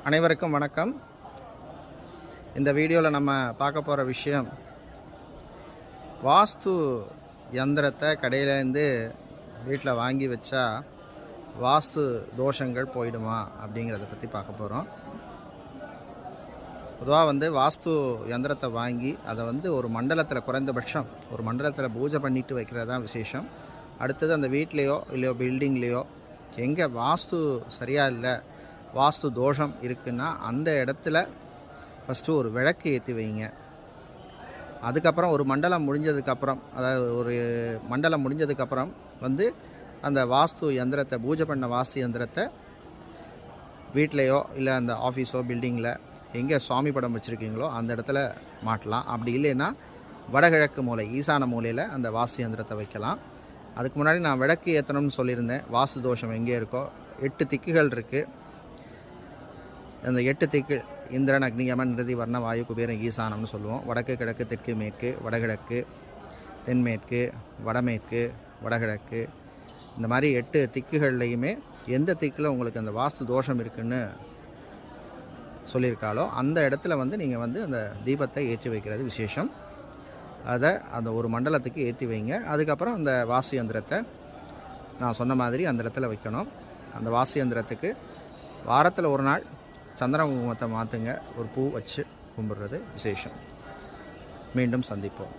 அனைவருக்கும் வணக்கம். இந்த வீடியோவில் நம்ம பார்க்க போகிற விஷயம், வாஸ்து யந்திரத்தை கடையிலேருந்து வீட்டில் வாங்கி வச்சா வாஸ்து தோஷங்கள் போயிடுமா அப்படிங்கிறத பற்றி பார்க்க போகிறோம். பொதுவாக வாஸ்து யந்திரத்தை வாங்கி அதை ஒரு மண்டலத்தில், குறைந்தபட்சம் ஒரு மண்டலத்தில் பூஜை பண்ணிட்டு வைக்கிறது தான் விசேஷம். அடுத்தது அந்த வீட்லேயோ இல்லையோ பில்டிங்லேயோ எங்கே வாஸ்து சரியாக இல்லை, வாஸ்து தோஷம் இருக்குன்னா அந்த இடத்துல ஃபஸ்ட்டு ஒரு விளக்கு ஏற்றி வைங்க. அதுக்கப்புறம் ஒரு மண்டலம் முடிஞ்சதுக்கப்புறம், அதாவது ஒரு மண்டலம் முடிஞ்சதுக்கப்புறம் அந்த வாஸ்து யந்திரத்தை, பூஜை பண்ண வாஸ்து யந்திரத்தை வீட்லேயோ இல்லை அந்த ஆஃபீஸோ பில்டிங்கில் எங்கே சுவாமி படம் வச்சுருக்கீங்களோ அந்த இடத்துல மாட்டலாம். அப்படி இல்லைன்னா வடகிழக்கு மூலை, ஈசான மூலையில் அந்த வாஸ்து யந்திரத்தை வைக்கலாம். அதுக்கு முன்னாடி நான் விளக்கு ஏற்றணும்னு சொல்லியிருந்தேன். வாஸ்து தோஷம் எங்கே இருக்கோ 8 திக்குகள் இருக்குது. அந்த 8 திக்கு இந்திரன், அக்னி, யமன், நிருதி, வர்ண, வாயு, குபேரன், ஈசானம்னு சொல்லுவோம். வடக்கு, கிழக்கு, தெற்கு, மேற்கு, வடகிழக்கு, தென்மேற்கு, வடமேற்கு, வடகிழக்கு, இந்த மாதிரி 8 திக்குகள்லையுமே எந்த திக்கில் உங்களுக்கு அந்த வாஸ்து தோஷம் இருக்குன்னு சொல்லியிருக்காளோ அந்த இடத்துல நீங்கள் அந்த தீபத்தை ஏற்றி வைக்கிறது விசேஷம். அதை அந்த ஒரு மண்டலத்துக்கு ஏற்றி வைங்க. அதுக்கப்புறம் அந்த வாஸ்து யந்திரத்தை நான் சொன்ன மாதிரி அந்த இடத்துல வைக்கணும். அந்த வாஸ்து யந்திரத்துக்கு வாரத்தில் ஒரு நாள் சந்திர குங்குமத்தை மாற்றுங்க, ஒரு பூ வச்சு கும்பிட்றது விசேஷம். மீண்டும் சந்திப்போம்.